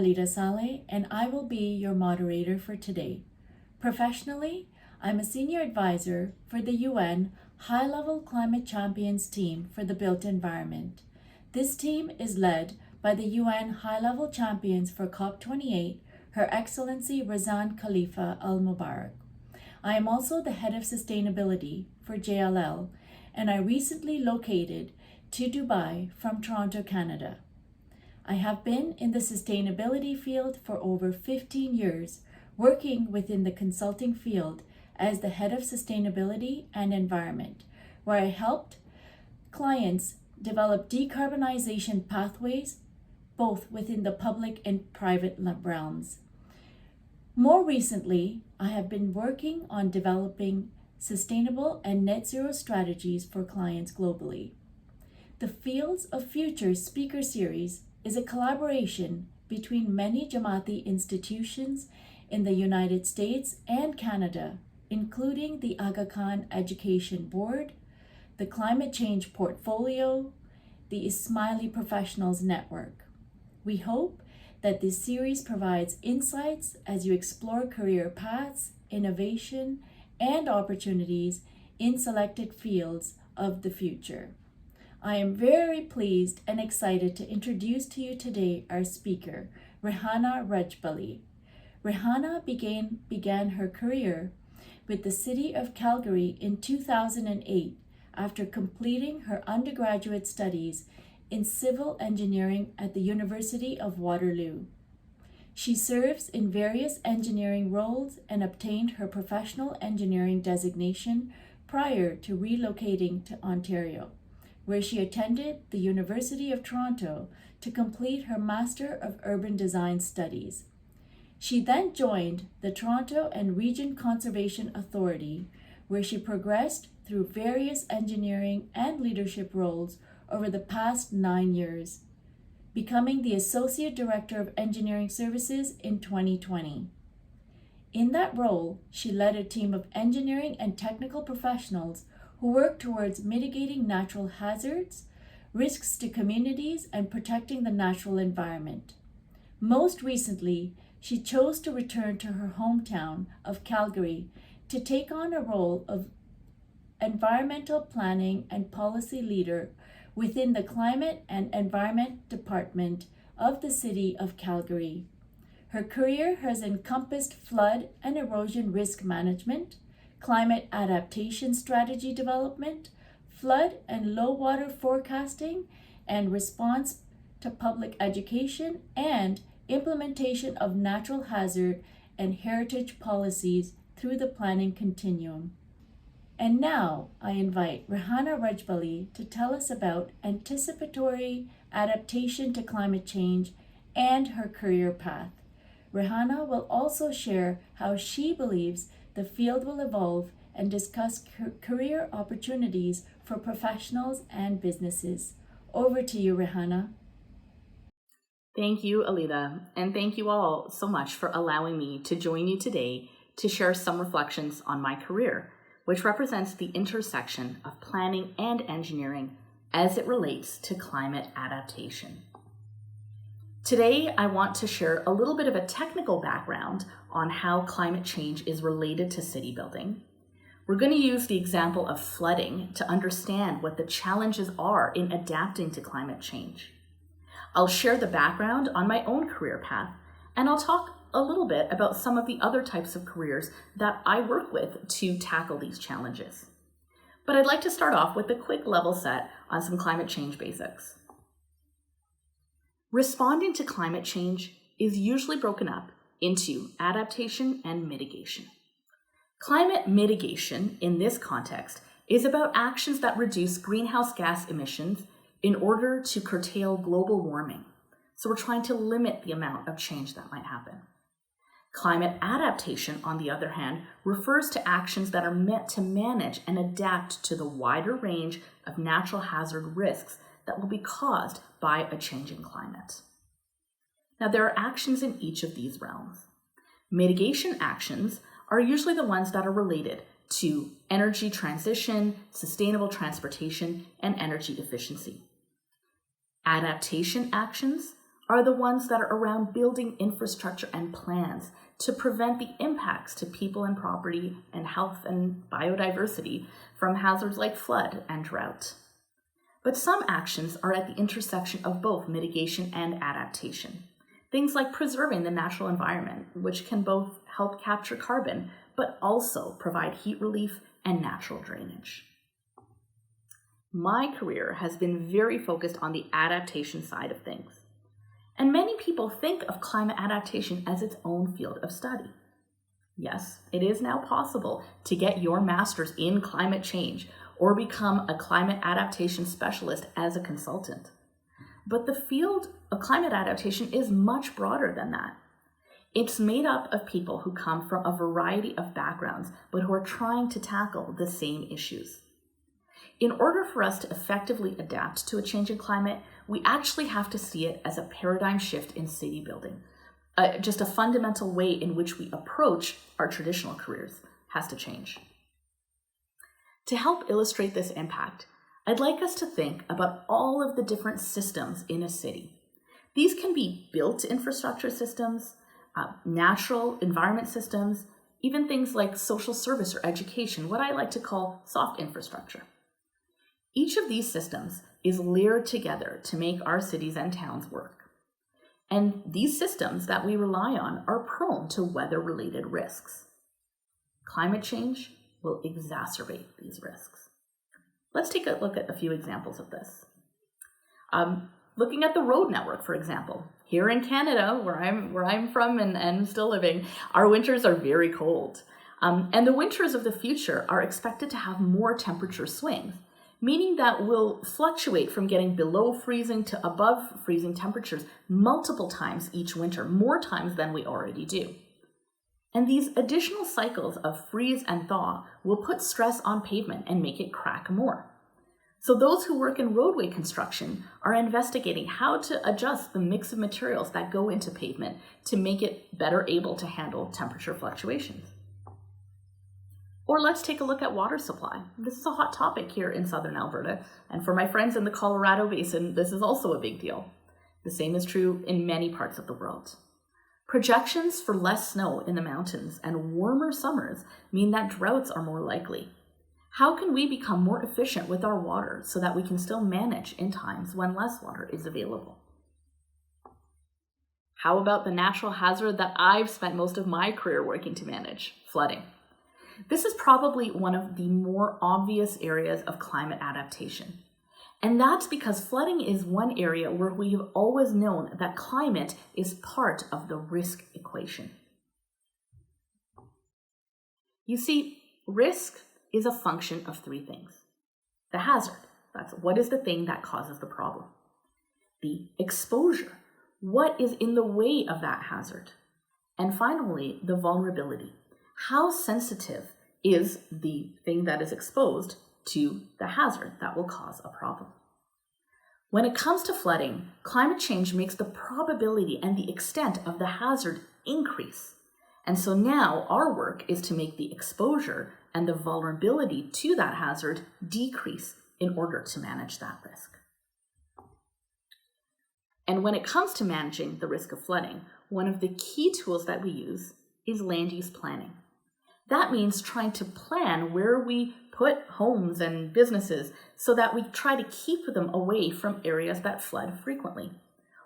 Alida Saleh, and I will be your moderator for today. Professionally, I'm a senior advisor for the UN High-Level Climate Champions team for the built environment. This team is led by the UN High-Level Champions for COP28, Her Excellency Razan Khalifa Al Mubarak. I am also the head of sustainability for JLL, and I recently located to Dubai from Toronto, Canada. I have been in the sustainability field for over 15 years, working within the consulting field as the head of sustainability and environment, where I helped clients develop decarbonization pathways, both within the public and private realms. More recently, I have been working on developing sustainable and net zero strategies for clients globally. The Fields of Future speaker series is a collaboration between many Jamaati institutions in the United States and Canada, including the Aga Khan Education Board, the Climate Change Portfolio, the Ismaili Professionals Network. We hope that this series provides insights as you explore career paths, innovation, and opportunities in selected fields of the future. I am very pleased and excited to introduce to you today our speaker, Rehana Rajabali. Rehana began her career with the City of Calgary in 2008 after completing her undergraduate studies in civil engineering at the University of Waterloo. She serves in various engineering roles and obtained her professional engineering designation prior to relocating to Ontario, where she attended the University of Toronto to complete her Master of Urban Design Studies. She then joined the Toronto and Region Conservation Authority, where she progressed through various engineering and leadership roles over the past 9 years, becoming the Associate Director of Engineering Services in 2020. In that role, she led a team of engineering and technical professionals who work towards mitigating natural hazards, risks to communities, and protecting the natural environment. Most recently, she chose to return to her hometown of Calgary to take on a role of environmental planning and policy leader within the Climate and Environment Department of the City of Calgary. Her career has encompassed flood and erosion risk management, climate adaptation strategy development, flood and low water forecasting and response to public education, and implementation of natural hazard and heritage policies through the planning continuum. And now I invite Rehana Rajabali to tell us about anticipatory adaptation to climate change and her career path. Rehana will also share how she believes the field will evolve and discuss career opportunities for professionals and businesses. Over to you, Rehana. Thank you, Alida, and thank you all so much for allowing me to join you today to share some reflections on my career, which represents the intersection of planning and engineering as it relates to climate adaptation. Today, I want to share a little bit of a technical background on how climate change is related to city building. We're going to use the example of flooding to understand what the challenges are in adapting to climate change. I'll share the background on my own career path, and I'll talk a little bit about some of the other types of careers that I work with to tackle these challenges. But I'd like to start off with a quick level set on some climate change basics. Responding to climate change is usually broken up into adaptation and mitigation. Climate mitigation in this context is about actions that reduce greenhouse gas emissions in order to curtail global warming. So we're trying to limit the amount of change that might happen. Climate adaptation, on the other hand, refers to actions that are meant to manage and adapt to the wider range of natural hazard risks that will be caused by a changing climate. Now, there are actions in each of these realms. Mitigation actions are usually the ones that are related to energy transition, sustainable transportation, and energy efficiency. Adaptation actions are the ones that are around building infrastructure and plans to prevent the impacts to people and property and health and biodiversity from hazards like flood and drought. But some actions are at the intersection of both mitigation and adaptation. Things like preserving the natural environment, which can both help capture carbon, but also provide heat relief and natural drainage. My career has been very focused on the adaptation side of things. And many people think of climate adaptation as its own field of study. Yes, it is now possible to get your master's in climate change or become a climate adaptation specialist as a consultant. But the field of climate adaptation is much broader than that. It's made up of people who come from a variety of backgrounds, but who are trying to tackle the same issues. In order for us to effectively adapt to a changing climate, we actually have to see it as a paradigm shift in city building. Just a fundamental way in which we approach our traditional careers has to change. To help illustrate this impact, I'd like us to think about all of the different systems in a city. These can be built infrastructure systems, natural environment systems, even things like social service or education, what I like to call soft infrastructure. Each of these systems is layered together to make our cities and towns work. And these systems that we rely on are prone to weather-related risks. Climate change will exacerbate these risks. Let's take a look at a few examples of this. Looking at the road network, for example. Here in Canada, where I'm from and still living, our winters are very cold. And the winters of the future are expected to have more temperature swings, meaning that we'll fluctuate from getting below freezing to above freezing temperatures multiple times each winter, more times than we already do. And these additional cycles of freeze and thaw will put stress on pavement and make it crack more. So those who work in roadway construction are investigating how to adjust the mix of materials that go into pavement to make it better able to handle temperature fluctuations. Or let's take a look at water supply. This is a hot topic here in southern Alberta, and for my friends in the Colorado Basin, this is also a big deal. The same is true in many parts of the world. Projections for less snow in the mountains and warmer summers mean that droughts are more likely. How can we become more efficient with our water so that we can still manage in times when less water is available? How about the natural hazard that I've spent most of my career working to manage, flooding? This is probably one of the more obvious areas of climate adaptation. And that's because flooding is one area where we have always known that climate is part of the risk equation. You see, risk is a function of three things. The hazard, that's what is the thing that causes the problem. The exposure, what is in the way of that hazard. And finally, the vulnerability. How sensitive is the thing that is exposed to the hazard that will cause a problem? When it comes to flooding, climate change makes the probability and the extent of the hazard increase. And so now our work is to make the exposure and the vulnerability to that hazard decrease in order to manage that risk. And when it comes to managing the risk of flooding, one of the key tools that we use is land use planning. That means trying to plan where we put homes and businesses so that we try to keep them away from areas that flood frequently.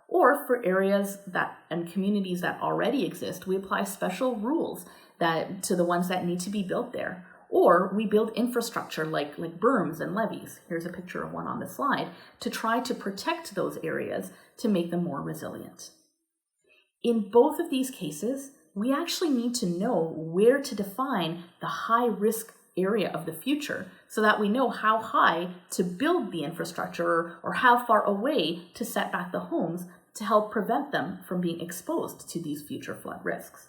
Or for areas that and communities that already exist, we apply special rules to the ones that need to be built there. Or we build infrastructure like berms and levees. Here's a picture of one on the slide to try to protect those areas to make them more resilient. In both of these cases, we actually need to know where to define the high risk area of the future so that we know how high to build the infrastructure or how far away to set back the homes to help prevent them from being exposed to these future flood risks.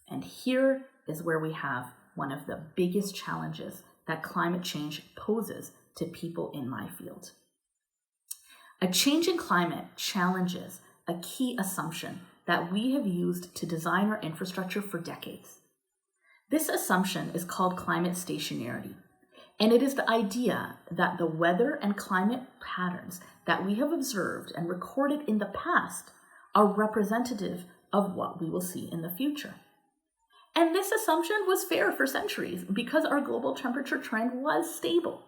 And here is where we have one of the biggest challenges that climate change poses to people in my field. A changing climate challenges a key assumption that we have used to design our infrastructure for decades. This assumption is called climate stationarity, and it is the idea that the weather and climate patterns that we have observed and recorded in the past are representative of what we will see in the future. And this assumption was fair for centuries because our global temperature trend was stable.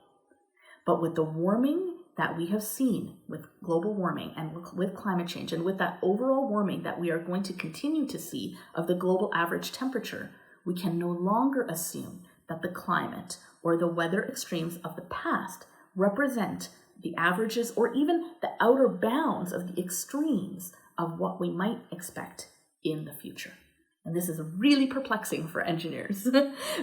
But with the warming that we have seen with global warming and with climate change, and with that overall warming that we are going to continue to see of the global average temperature, we can no longer assume that the climate or the weather extremes of the past represent the averages or even the outer bounds of the extremes of what we might expect in the future. And this is really perplexing for engineers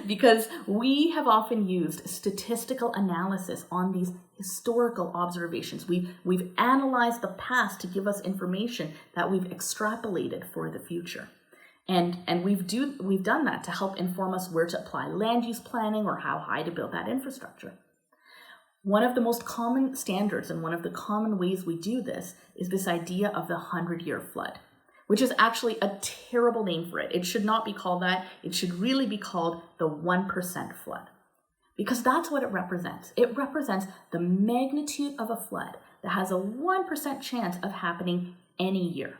because we have often used statistical analysis on these historical observations. We've analyzed the past to give us information that we've extrapolated for the future. And we've done that to help inform us where to apply land use planning or how high to build that infrastructure. One of the most common standards and one of the common ways we do this is this idea of the 100-year flood, which is actually a terrible name for it. It should not be called that. It should really be called the 1% flood, because that's what it represents. It represents the magnitude of a flood that has a 1% chance of happening any year.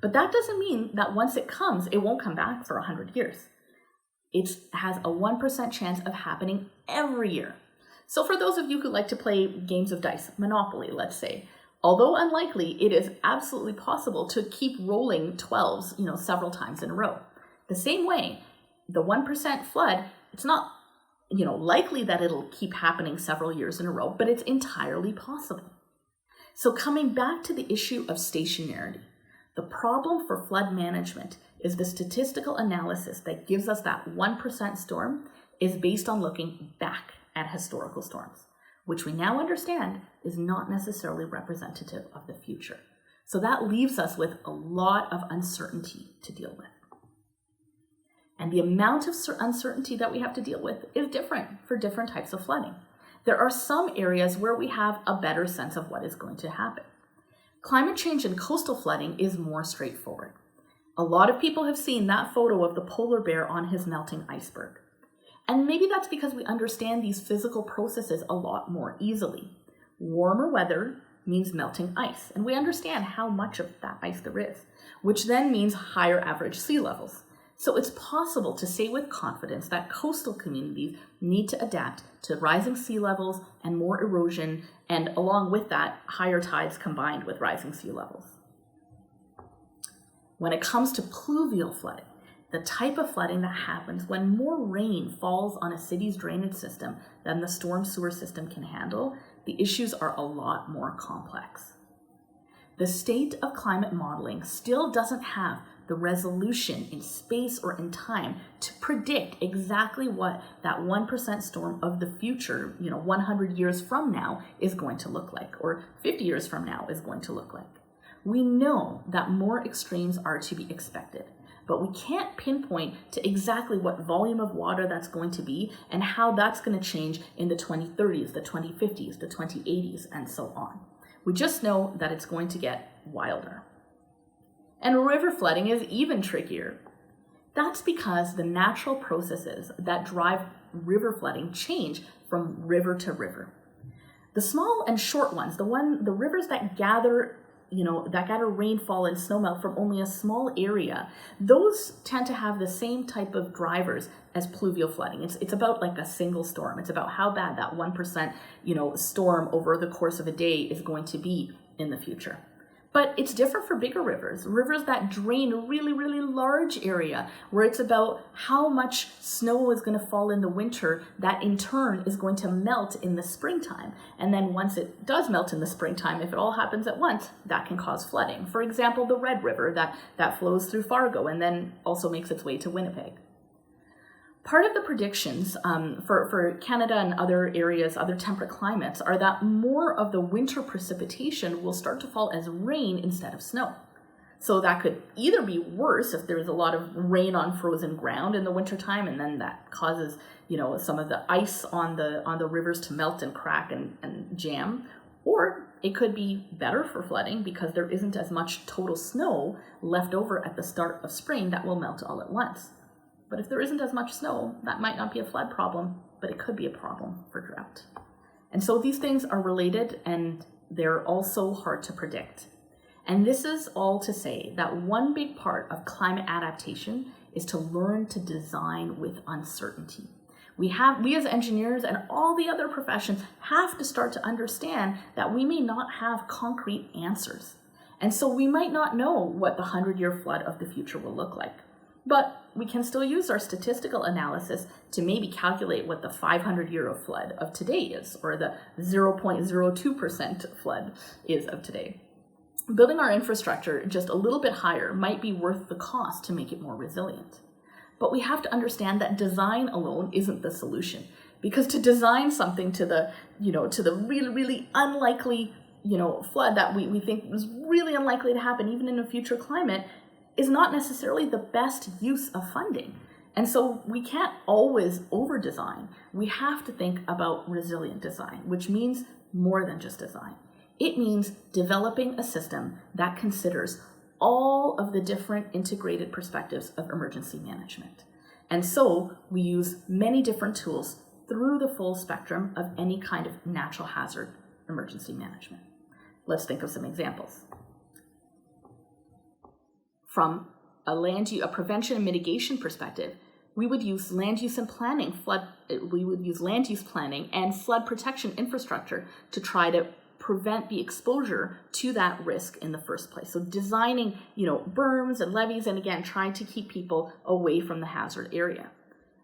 But that doesn't mean that once it comes, it won't come back for 100 years. It has a 1% chance of happening every year. So for those of you who like to play games of dice, Monopoly, let's say, although unlikely, it is absolutely possible to keep rolling 12s, several times in a row. The same way, the 1% flood, it's not, likely that it'll keep happening several years in a row, but it's entirely possible. So coming back to the issue of stationarity, the problem for flood management is the statistical analysis that gives us that 1% storm is based on looking back at historical storms, which we now understand is not necessarily representative of the future. So that leaves us with a lot of uncertainty to deal with. And the amount of uncertainty that we have to deal with is different for different types of flooding. There are some areas where we have a better sense of what is going to happen. Climate change and coastal flooding is more straightforward. A lot of people have seen that photo of the polar bear on his melting iceberg. And maybe that's because we understand these physical processes a lot more easily. Warmer weather means melting ice, and we understand how much of that ice there is, which then means higher average sea levels. So it's possible to say with confidence that coastal communities need to adapt to rising sea levels and more erosion, and along with that, higher tides combined with rising sea levels. When it comes to pluvial flooding, the type of flooding that happens when more rain falls on a city's drainage system than the storm sewer system can handle, the issues are a lot more complex. The state of climate modeling still doesn't have the resolution in space or in time to predict exactly what that 1% storm of the future, 100 years from now is going to look like, or 50 years from now is going to look like. We know that more extremes are to be expected, but we can't pinpoint to exactly what volume of water that's going to be and how that's going to change in the 2030s, the 2050s, the 2080s, and so on. We just know that it's going to get wilder. And river flooding is even trickier. That's because the natural processes that drive river flooding change from river to river. The small and short ones, the rivers that gather rainfall and snowmelt from only a small area, those tend to have the same type of drivers as pluvial flooding. It's about like a single storm. It's about how bad that 1%, storm over the course of a day is going to be in the future. But it's different for bigger rivers that drain a really, really large area, where it's about how much snow is going to fall in the winter that in turn is going to melt in the springtime. And then once it does melt in the springtime, if it all happens at once, that can cause flooding. For example, the Red River that flows through Fargo and then also makes its way to Winnipeg. Part of the predictions for Canada and other areas, other temperate climates, are that more of the winter precipitation will start to fall as rain instead of snow. So that could either be worse if there's a lot of rain on frozen ground in the wintertime, and then that causes some of the ice on the rivers to melt and crack and jam, or it could be better for flooding because there isn't as much total snow left over at the start of spring that will melt all at once. But if there isn't as much snow, that might not be a flood problem, but it could be a problem for drought. And so these things are related, and they're also hard to predict. And this is all to say that one big part of climate adaptation is to learn to design with uncertainty. We as engineers and all the other professions have to start to understand that we may not have concrete answers. And so we might not know what the 100-year flood of the future will look like. But we can still use our statistical analysis to maybe calculate what the 500-year flood of today is, or the 0.02% flood is of today. Building our infrastructure just a little bit higher might be worth the cost to make it more resilient. But we have to understand that design alone isn't the solution, because to design something to the really, really unlikely, flood that we think is really unlikely to happen even in a future climate is not necessarily the best use of funding. And so we can't always over-design. We have to think about resilient design, which means more than just design. It means developing a system that considers all of the different integrated perspectives of emergency management. And so we use many different tools through the full spectrum of any kind of natural hazard emergency management. Let's think of some examples. From a prevention and mitigation perspective, we would use land use planning and flood protection infrastructure to try to prevent the exposure to that risk in the first place. So designing, berms and levees, and again, trying to keep people away from the hazard area.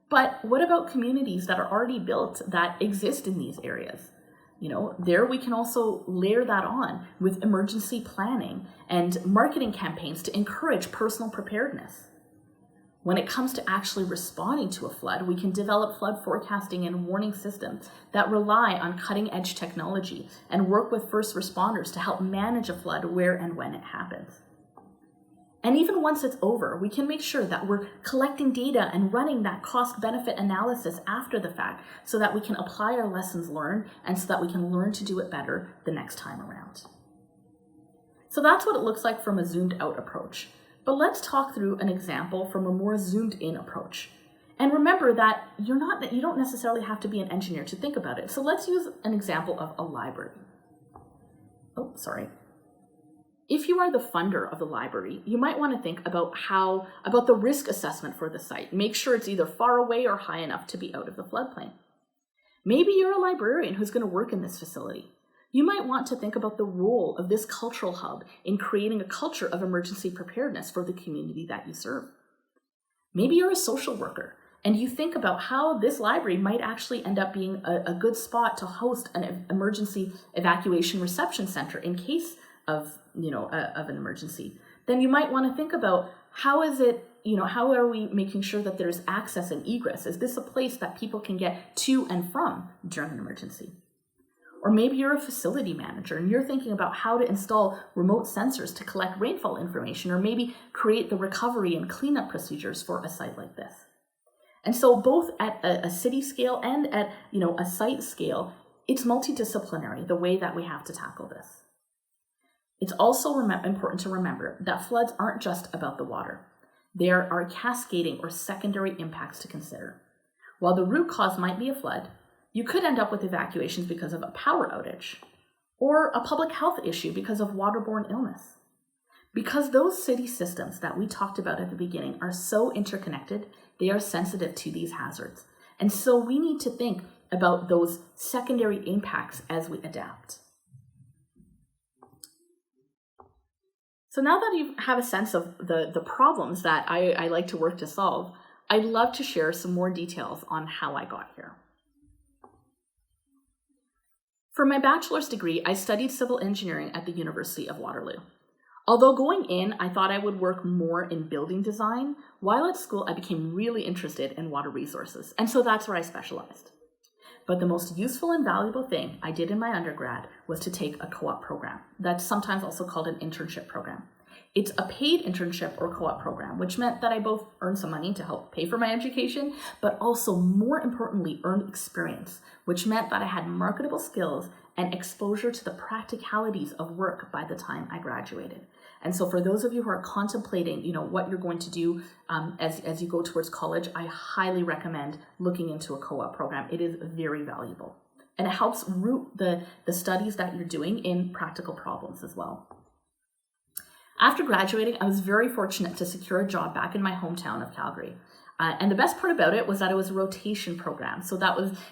But what about communities that are already built that exist in these areas? There we can also layer that on with emergency planning and marketing campaigns to encourage personal preparedness. When it comes to actually responding to a flood, we can develop flood forecasting and warning systems that rely on cutting-edge technology and work with first responders to help manage a flood where and when it happens. And even once it's over, we can make sure that we're collecting data and running that cost-benefit analysis after the fact so that we can apply our lessons learned and so that we can learn to do it better the next time around. So that's what it looks like from a zoomed-out approach. But let's talk through an example from a more zoomed-in approach. And remember that you don't necessarily have to be an engineer to think about it. So let's use an example of a library. If you are the funder of the library, you might want to think about the risk assessment for the site. Make sure it's either far away or high enough to be out of the floodplain. Maybe you're a librarian who's going to work in this facility. You might want to think about the role of this cultural hub in creating a culture of emergency preparedness for the community that you serve. Maybe you're a social worker and you think about how this library might actually end up being a good spot to host an emergency evacuation reception center in case of an emergency. Then you might want to think about how are we making sure that there's access and egress? Is this a place that people can get to and from during an emergency? Or maybe you're a facility manager and you're thinking about how to install remote sensors to collect rainfall information, or maybe create the recovery and cleanup procedures for a site like this. And so both at a city scale and at a site scale, it's multidisciplinary, the way that we have to tackle this. It's also important to remember that floods aren't just about the water. There are cascading or secondary impacts to consider. While the root cause might be a flood, you could end up with evacuations because of a power outage, or a public health issue because of waterborne illness. Because those city systems that we talked about at the beginning are so interconnected, they are sensitive to these hazards. And so we need to think about those secondary impacts as we adapt. So now that you have a sense of the problems that I like to work to solve, I'd love to share some more details on how I got here. For my bachelor's degree, I studied civil engineering at the University of Waterloo. Although going in, I thought I would work more in building design, while at school I became really interested in water resources, and so that's where I specialized. But the most useful and valuable thing I did in my undergrad was to take a co-op program. That's sometimes also called an internship program. It's a paid internship or co-op program, which meant that I both earned some money to help pay for my education, but also more importantly, earned experience, which meant that I had marketable skills and exposure to the practicalities of work by the time I graduated. And so for those of you who are contemplating, what you're going to do as you go towards college, I highly recommend looking into a co-op program. It is very valuable. And it helps root the studies that you're doing in practical problems as well. After graduating, I was very fortunate to secure a job back in my hometown of Calgary. And the best part about it was that it was a rotation program. So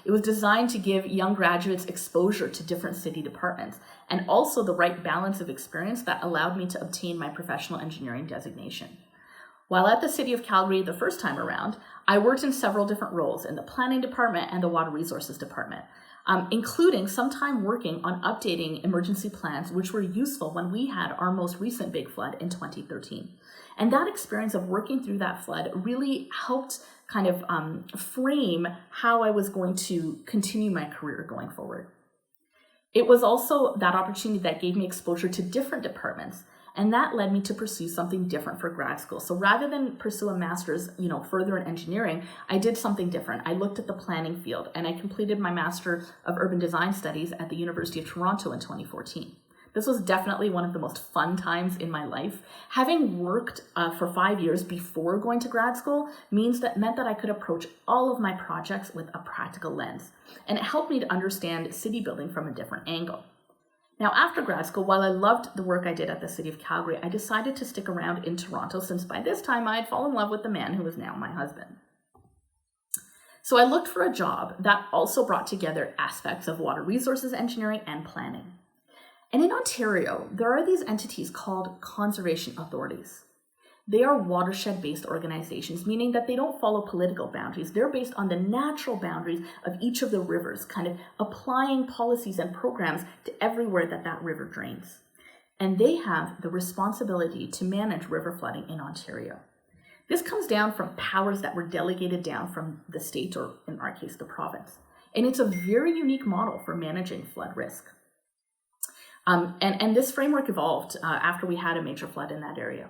it was designed to give young graduates exposure to different city departments and also the right balance of experience that allowed me to obtain my professional engineering designation. While at the City of Calgary the first time around, I worked in several different roles in the planning department and the water resources department, including some time working on updating emergency plans, which were useful when we had our most recent big flood in 2013. And that experience of working through that flood really helped kind of frame how I was going to continue my career going forward. It was also that opportunity that gave me exposure to different departments, and that led me to pursue something different for grad school. So rather than pursue a master's, further in engineering, I did something different. I looked at the planning field, and I completed my Master of Urban Design Studies at the University of Toronto in 2014. This was definitely one of the most fun times in my life. Having worked for 5 years before going to grad school meant that I could approach all of my projects with a practical lens, and it helped me to understand city building from a different angle. Now, after grad school, while I loved the work I did at the City of Calgary, I decided to stick around in Toronto since by this time I had fallen in love with the man who was now my husband. So I looked for a job that also brought together aspects of water resources engineering and planning. And in Ontario, there are these entities called conservation authorities. They are watershed-based organizations, meaning that they don't follow political boundaries. They're based on the natural boundaries of each of the rivers, kind of applying policies and programs to everywhere that river drains. And they have the responsibility to manage river flooding in Ontario. This comes down from powers that were delegated down from the state, or in our case, the province. And it's a very unique model for managing flood risk. And this framework evolved after we had a major flood in that area.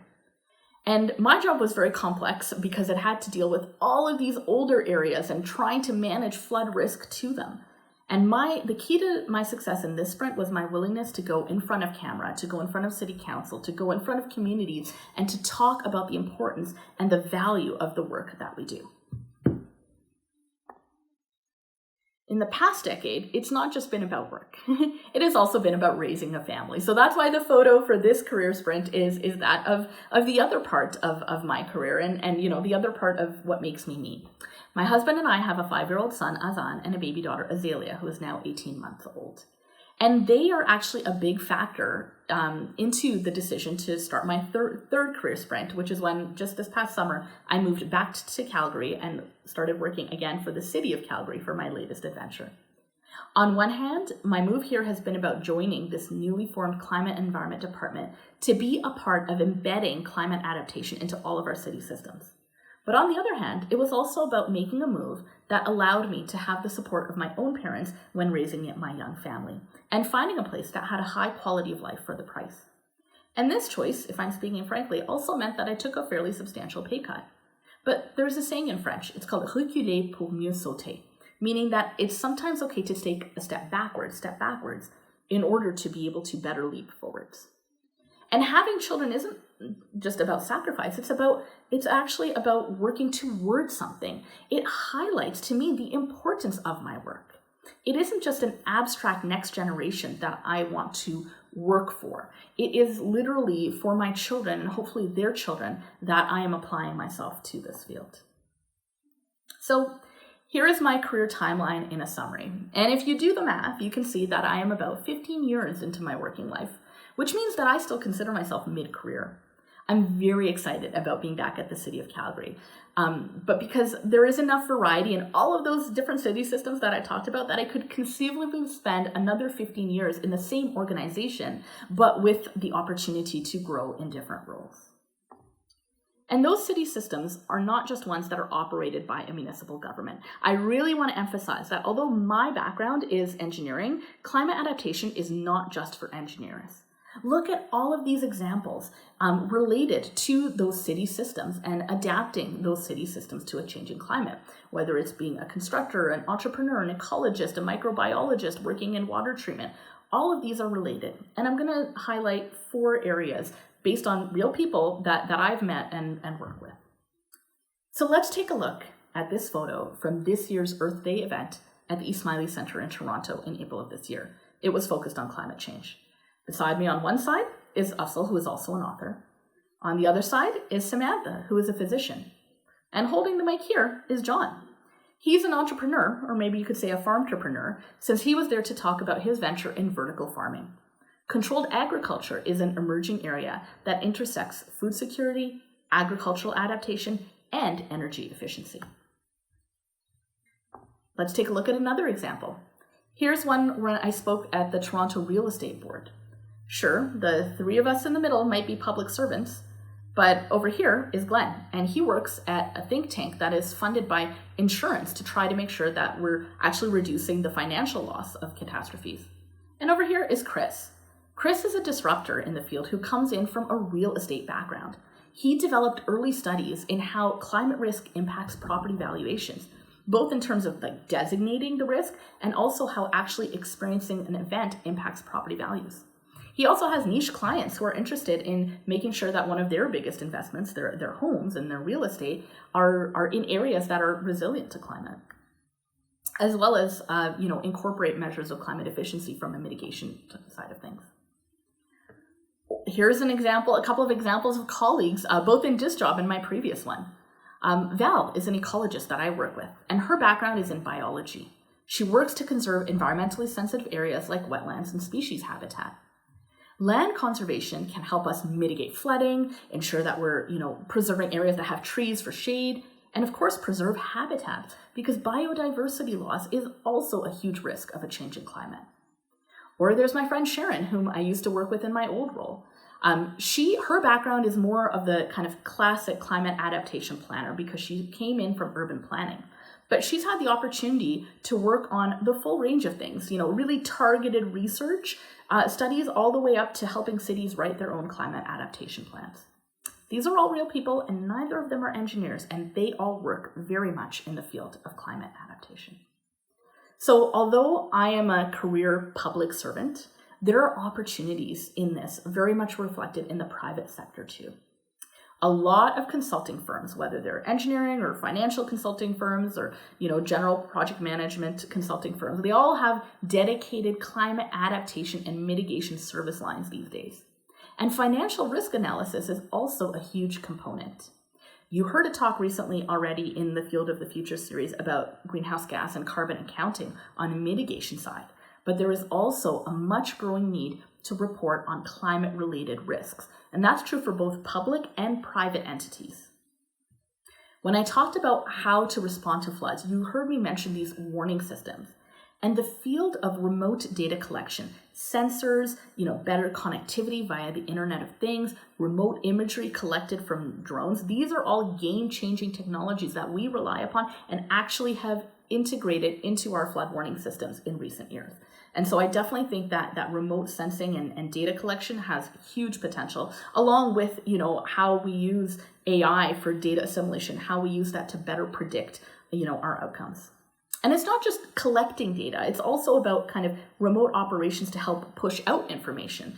And my job was very complex because it had to deal with all of these older areas and trying to manage flood risk to them. And the key to my success in this sprint was my willingness to go in front of camera, to go in front of city council, to go in front of communities, and to talk about the importance and the value of the work that we do. In the past decade, it's not just been about work. It has also been about raising a family. So that's why the photo for this career sprint is that of the other part of my career and the other part of what makes me me. My husband and I have a 5-year-old son, Azan, and a baby daughter, Azalea, who is now 18 months old. And they are actually a big factor into the decision to start my third career sprint, which is when just this past summer, I moved back to Calgary and started working again for the City of Calgary for my latest adventure. On one hand, my move here has been about joining this newly formed Climate and Environment Department to be a part of embedding climate adaptation into all of our city systems. But on the other hand, it was also about making a move that allowed me to have the support of my own parents when raising my young family, and finding a place that had a high quality of life for the price. And this choice, if I'm speaking frankly, also meant that I took a fairly substantial pay cut. But there's a saying in French, it's called reculer pour mieux sauter, meaning that it's sometimes okay to take a step backwards in order to be able to better leap forwards. And having children isn't just about sacrifice, it's actually about working towards something. It highlights to me the importance of my work. It isn't just an abstract next generation that I want to work for. It is literally for my children and hopefully their children that I am applying myself to this field. So here is my career timeline in a summary. And if you do the math, you can see that I am about 15 years into my working life, which means that I still consider myself mid-career. I'm very excited about being back at the City of Calgary, but because there is enough variety in all of those different city systems that I talked about that I could conceivably spend another 15 years in the same organization, but with the opportunity to grow in different roles. And those city systems are not just ones that are operated by a municipal government. I really want to emphasize that although my background is engineering, climate adaptation is not just for engineers. Look at all of these examples related to those city systems and adapting those city systems to a changing climate, whether it's being a constructor, an entrepreneur, an ecologist, a microbiologist working in water treatment. All of these are related. And I'm going to highlight 4 areas based on real people that I've met and worked with. So let's take a look at this photo from this year's Earth Day event at the Ismaili Center in Toronto in April of this year. It was focused on climate change. Beside me on one side is Ussel, who is also an author. On the other side is Samantha, who is a physician. And holding the mic here is John. He's an entrepreneur, or maybe you could say a farmtrepreneur, since he was there to talk about his venture in vertical farming. Controlled agriculture is an emerging area that intersects food security, agricultural adaptation, and energy efficiency. Let's take a look at another example. Here's one where I spoke at the Toronto Real Estate Board. Sure, the three of us in the middle might be public servants, but over here is Glenn, and he works at a think tank that is funded by insurance to try to make sure that we're actually reducing the financial loss of catastrophes. And over here is Chris. Chris is a disruptor in the field who comes in from a real estate background. He developed early studies in how climate risk impacts property valuations, both in terms of designating the risk and also how actually experiencing an event impacts property values. He also has niche clients who are interested in making sure that one of their biggest investments, their homes and their real estate, are in areas that are resilient to climate, as well as incorporate measures of climate efficiency from a mitigation side of things. Here's a couple of examples of colleagues, both in this job and my previous one. Val is an ecologist that I work with, and her background is in biology. She works to conserve environmentally sensitive areas like wetlands and species habitat. Land conservation can help us mitigate flooding, ensure that we're, preserving areas that have trees for shade, and of course preserve habitat, because biodiversity loss is also a huge risk of a changing climate. Or there's my friend Sharon, whom I used to work with in my old role. Her background is more of the kind of classic climate adaptation planner because she came in from urban planning. But she's had the opportunity to work on the full range of things, really targeted research, studies all the way up to helping cities write their own climate adaptation plans. These are all real people, and neither of them are engineers, and they all work very much in the field of climate adaptation. So although I am a career public servant, there are opportunities in this very much reflected in the private sector too. A lot of consulting firms, whether they're engineering or financial consulting firms or general project management consulting firms, they all have dedicated climate adaptation and mitigation service lines these days. And financial risk analysis is also a huge component. You heard a talk recently already in the Field of the Future series about greenhouse gas and carbon accounting on the mitigation side, but there is also a much growing need to report on climate-related risks, and that's true for both public and private entities. When I talked about how to respond to floods, you heard me mention these warning systems. And the field of remote data collection, sensors, better connectivity via the Internet of Things, remote imagery collected from drones, these are all game-changing technologies that we rely upon and actually have integrated into our flood warning systems in recent years. And so I definitely think that remote sensing and data collection has huge potential, along with how we use AI for data assimilation, how we use that to better predict our outcomes. And it's not just collecting data, it's also about kind of remote operations to help push out information,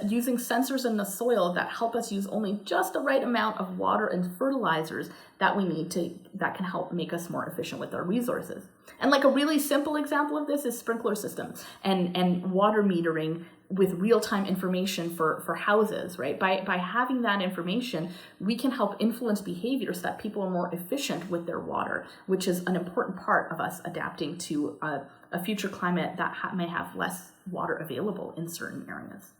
using sensors in the soil that help us use only just the right amount of water and fertilizers that we need that can help make us more efficient with our resources. And like a really simple example of this is sprinkler systems and water metering with real-time information for houses, right? By having that information, we can help influence behavior so that people are more efficient with their water, which is an important part of us adapting to a future climate that may have less water available in certain areas.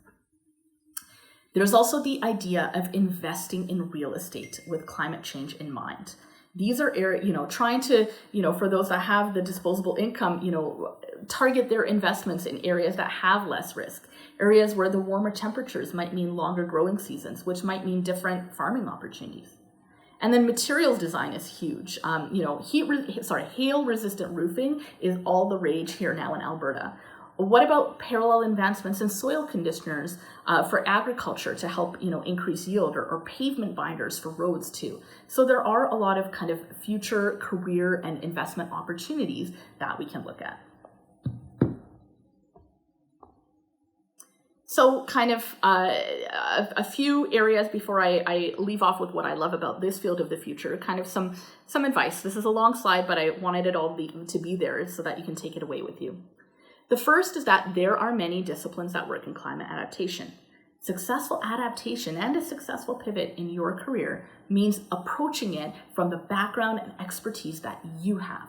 There's also the idea of investing in real estate with climate change in mind. These are trying to, for those that have the disposable income, target their investments in areas that have less risk, areas where the warmer temperatures might mean longer growing seasons, which might mean different farming opportunities. And then materials design is huge. Hail-resistant roofing is all the rage here now in Alberta. What about parallel advancements in soil conditioners for agriculture to help increase yield, or pavement binders for roads too? So there are a lot of kind of future career and investment opportunities that we can look at. So kind of a few areas before I leave off with what I love about this field of the future, kind of some advice. This is a long slide, but I wanted it all to be there so that you can take it away with you. The first is that there are many disciplines that work in climate adaptation. Successful adaptation and a successful pivot in your career means approaching it from the background and expertise that you have.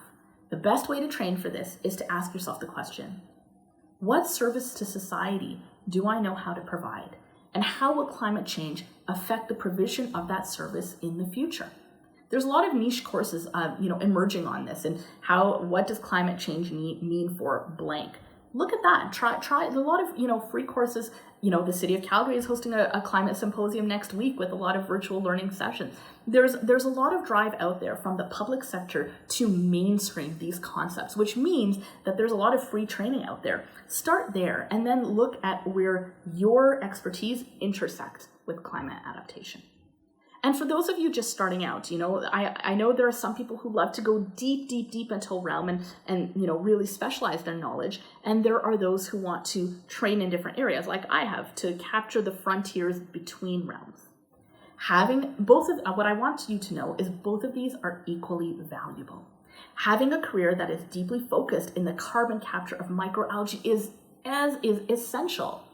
The best way to train for this is to ask yourself the question, what service to society do I know how to provide? And how will climate change affect the provision of that service in the future? There's a lot of niche courses, emerging on this and what does climate change mean for blank? Look at that. Try a lot of, free courses. The City of Calgary is hosting a climate symposium next week with a lot of virtual learning sessions. There's a lot of drive out there from the public sector to mainstream these concepts, which means that there's a lot of free training out there. Start there and then look at where your expertise intersects with climate adaptation. And for those of you just starting out, I know there are some people who love to go deep into a realm and really specialize their knowledge. And there are those who want to train in different areas, like I have, to capture the frontiers between realms. Having what I want you to know is both of these are equally valuable. Having a career that is deeply focused in the carbon capture of microalgae is essential.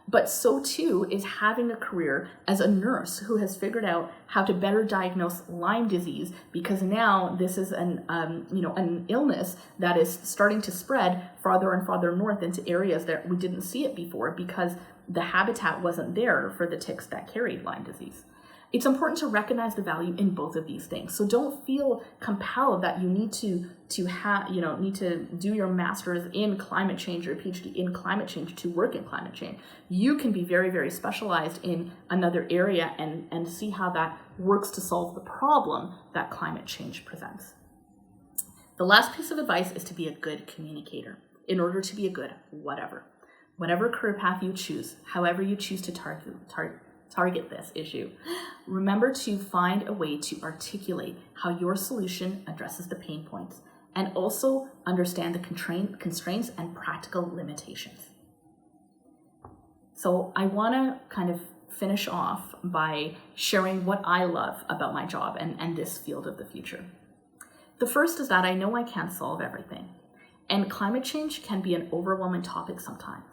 But so too is having a career as a nurse who has figured out how to better diagnose Lyme disease, because now this is an illness that is starting to spread farther and farther north into areas that we didn't see it before because the habitat wasn't there for the ticks that carried Lyme disease. It's important to recognize the value in both of these things. So don't feel compelled that you need to do your master's in climate change or PhD in climate change to work in climate change. You can be very, very specialized in another area and see how that works to solve the problem that climate change presents. The last piece of advice is to be a good communicator in order to be a good whatever career path you choose, however you choose to target this issue. Remember to find a way to articulate how your solution addresses the pain points and also understand the constraints and practical limitations. So I want to kind of finish off by sharing what I love about my job and this field of the future. The first is that I know I can't solve everything, and climate change can be an overwhelming topic sometimes.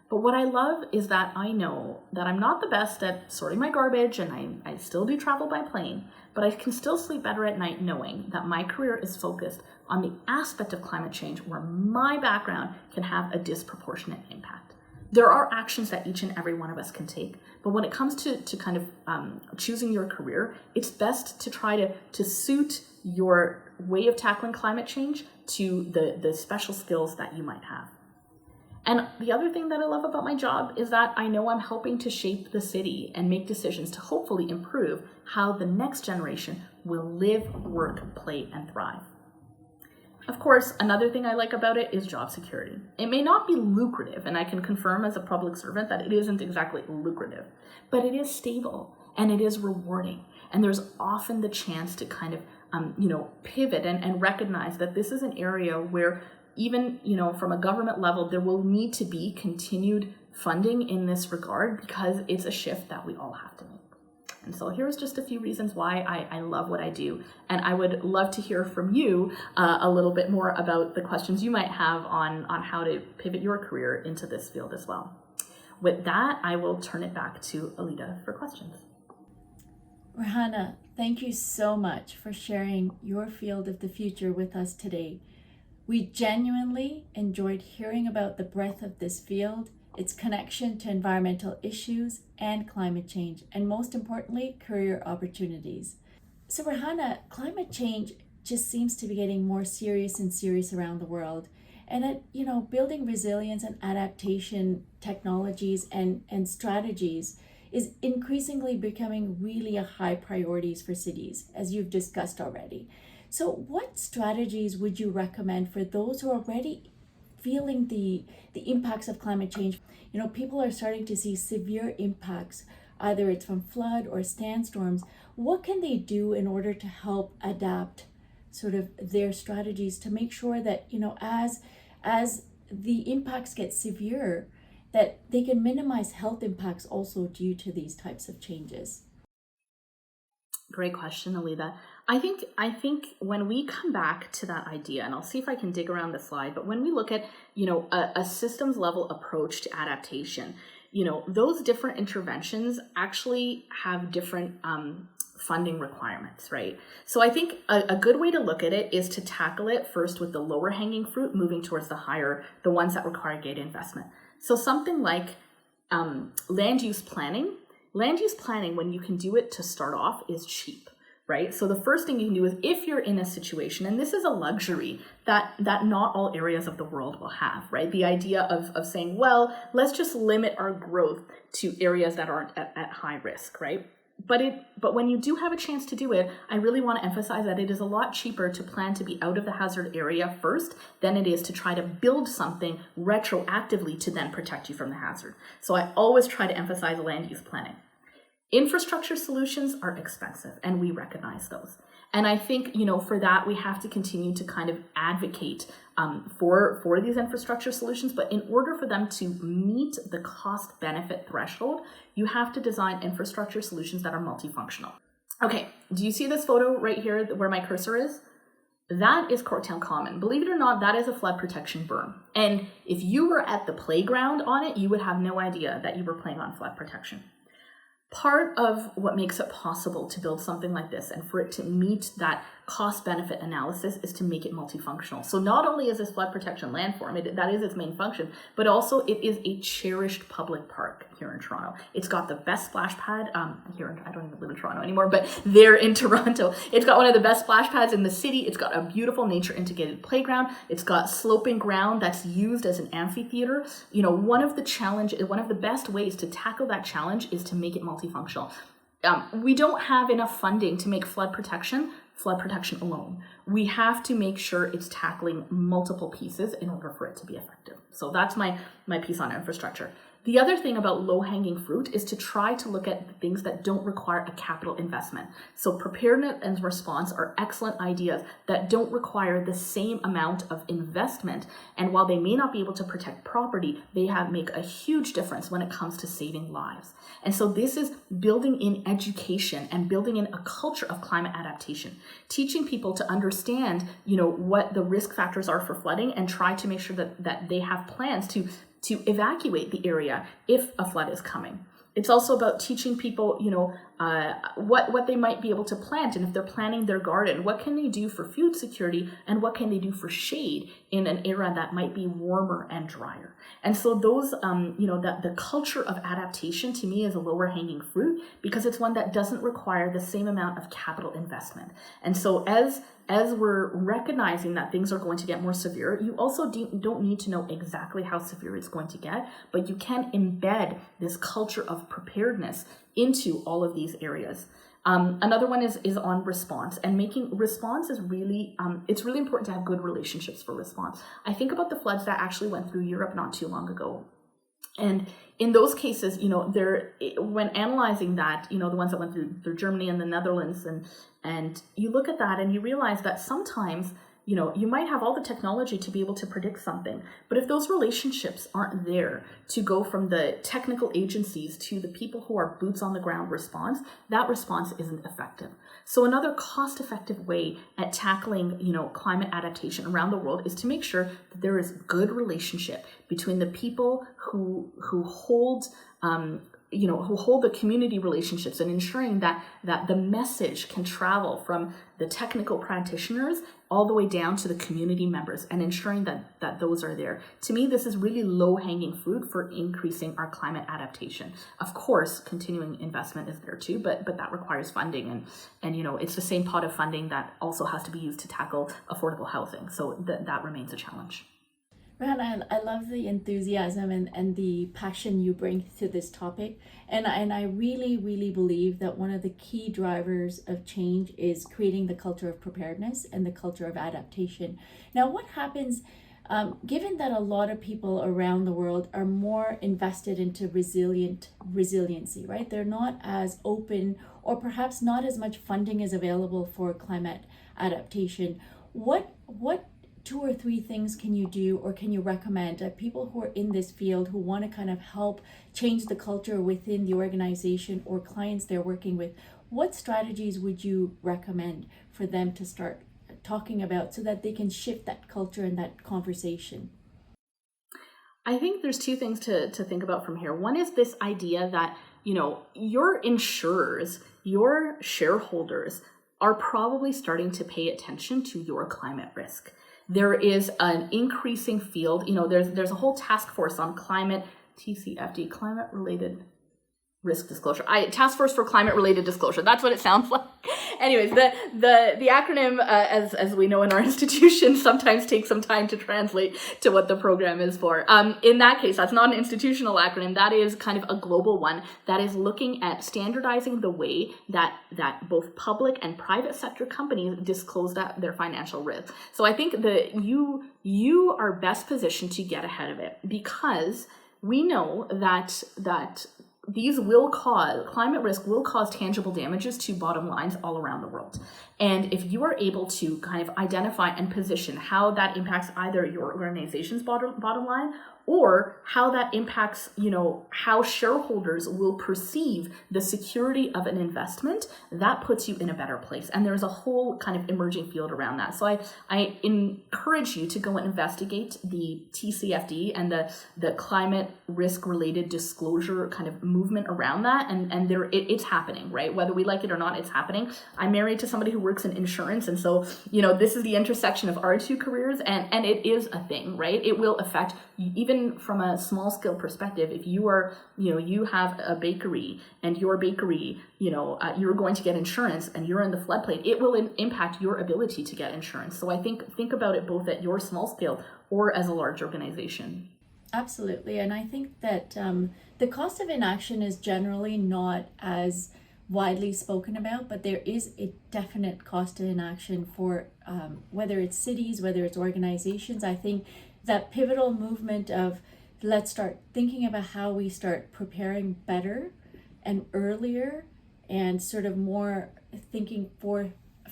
But what I love is that I know that I'm not the best at sorting my garbage, and I still do travel by plane, but I can still sleep better at night knowing that my career is focused on the aspect of climate change where my background can have a disproportionate impact. There are actions that each and every one of us can take, but when it comes to kind of choosing your career, it's best to try to suit your way of tackling climate change to the special skills that you might have. And the other thing that I love about my job is that I know I'm helping to shape the city and make decisions to hopefully improve how the next generation will live, work, play, and thrive. Of course, another thing I like about it is job security. It may not be lucrative, and I can confirm as a public servant that it isn't exactly lucrative, but it is stable and it is rewarding. And there's often the chance to kind of, pivot and recognize that this is an area where even, from a government level, there will need to be continued funding in this regard because it's a shift that we all have to make. And so here's just a few reasons why I love what I do. And I would love to hear from you a little bit more about the questions you might have on how to pivot your career into this field as well. With that, I will turn it back to Alida for questions. Rehana, thank you so much for sharing your field of the future with us today. We genuinely enjoyed hearing about the breadth of this field, its connection to environmental issues and climate change, and most importantly, career opportunities. So Rehana, climate change just seems to be getting more serious and serious around the world. And that, building resilience and adaptation technologies and strategies is increasingly becoming really a high priorities for cities, as you've discussed already. So what strategies would you recommend for those who are already feeling the impacts of climate change? People are starting to see severe impacts, either it's from flood or sandstorms. What can they do in order to help adapt sort of their strategies to make sure that, as the impacts get severe, that they can minimize health impacts also due to these types of changes? Great question, Alida. I think when we come back to that idea, and I'll see if I can dig around the slide, but when we look at, a systems level approach to adaptation, those different interventions actually have different funding requirements, right? So I think a good way to look at it is to tackle it first with the lower hanging fruit, moving towards the ones that require great investment. So something like land use planning. Land use planning, when you can do it to start off, is cheap, right? So the first thing you can do is, if you're in a situation, and this is a luxury that not all areas of the world will have, right? The idea of saying, well, let's just limit our growth to areas that aren't at high risk, right? But when you do have a chance to do it, I really want to emphasize that it is a lot cheaper to plan to be out of the hazard area first than it is to try to build something retroactively to then protect you from the hazard. So I always try to emphasize land use planning. Infrastructure solutions are expensive, and we recognize those. And I think, for that, we have to continue to kind of advocate for these infrastructure solutions. But in order for them to meet the cost benefit threshold, you have to design infrastructure solutions that are multifunctional. Okay, do you see this photo right here where my cursor is? That is Corktown Common. Believe it or not, that is a flood protection berm. And if you were at the playground on it, you would have no idea that you were playing on flood protection. Part of what makes it possible to build something like this and for it to meet that cost-benefit analysis is to make it multifunctional. So not only is this flood protection landform, that is its main function, but also it is a cherished public park here in Toronto. It's got the best splash pad I don't even live in Toronto anymore, but there in Toronto. It's got one of the best splash pads in the city. It's got a beautiful nature-integrated playground. It's got sloping ground that's used as an amphitheater. One of the best ways to tackle that challenge is to make it multifunctional. We don't have enough funding to make flood protection alone. We have to make sure it's tackling multiple pieces in order for it to be effective. So that's my piece on infrastructure. The other thing about low-hanging fruit is to try to look at things that don't require a capital investment. So preparedness and response are excellent ideas that don't require the same amount of investment. And while they may not be able to protect property, they make a huge difference when it comes to saving lives. And so this is building in education and building in a culture of climate adaptation, teaching people to understand, what the risk factors are for flooding and try to make sure that they have plans to evacuate the area if a flood is coming. It's also about teaching people, what they might be able to plant, and if they're planting their garden, what can they do for food security and what can they do for shade in an area that might be warmer and drier. And so those, that the culture of adaptation to me is a lower hanging fruit because it's one that doesn't require the same amount of capital investment. And so as we're recognizing that things are going to get more severe, you also don't need to know exactly how severe it's going to get, but you can embed this culture of preparedness into all of these areas. Another one is on response, and making response is really, it's really important to have good relationships for response. I think about the floods that actually went through Europe not too long ago. And in those cases, when analyzing that, the ones that went through Germany and the Netherlands, and you look at that and you realize that sometimes, you might have all the technology to be able to predict something, but if those relationships aren't there to go from the technical agencies to the people who are boots on the ground response, that response isn't effective. So another cost-effective way at tackling, climate adaptation around the world is to make sure that there is good relationship between the people who hold who hold the community relationships and ensuring that the message can travel from the technical practitioners all the way down to the community members and ensuring that those are there. To me, this is really low-hanging fruit for increasing our climate adaptation. Of course, continuing investment is there too, but that requires funding and it's the same pot of funding that also has to be used to tackle affordable housing. So that remains a challenge. Rehana, I love the enthusiasm and the passion you bring to this topic. And I really, really believe that one of the key drivers of change is creating the culture of preparedness and the culture of adaptation. Now, what happens, given that a lot of people around the world are more invested into resiliency, right? They're not as open, or perhaps not as much funding is available for climate adaptation. What 2 or 3 things can you do or can you recommend people who are in this field who want to kind of help change the culture within the organization or clients they're working with? What strategies would you recommend for them to start talking about so that they can shift that culture and that conversation? I think there's two things to think about from here. One is this idea that, your insurers, your shareholders are probably starting to pay attention to your climate risk. There is an increasing field, there's a whole task force on climate, TCFD, climate related risk disclosure. Task Force for Climate Related Disclosure. That's what it sounds like. Anyways, the acronym, as we know in our institution, sometimes takes some time to translate to what the program is for. In that case, that's not an institutional acronym. That is kind of a global one that is looking at standardizing the way that both public and private sector companies disclose their financial risk. So I think that you are best positioned to get ahead of it, because we know that climate risk will cause tangible damages to bottom lines all around the world. And if you are able to kind of identify and position how that impacts either your organization's bottom line, or how that impacts, how shareholders will perceive the security of an investment, that puts you in a better place. And there's a whole kind of emerging field around that. So I encourage you to go and investigate the TCFD and the climate risk related disclosure kind of movement around that. And it's happening, right? Whether we like it or not, it's happening. I'm married to somebody who works in insurance. And so, this is the intersection of our two careers, and it is a thing, right? It will affect, even from a small scale perspective, if you are, you have a bakery and your bakery, you're going to get insurance and you're in the floodplain, it will impact your ability to get insurance. So I think about it both at your small scale or as a large organization. Absolutely. And I think that the cost of inaction is generally not as widely spoken about, but there is a definite cost of inaction for whether it's cities, whether it's organizations. I think that pivotal movement of let's start thinking about how we start preparing better and earlier, and sort of more thinking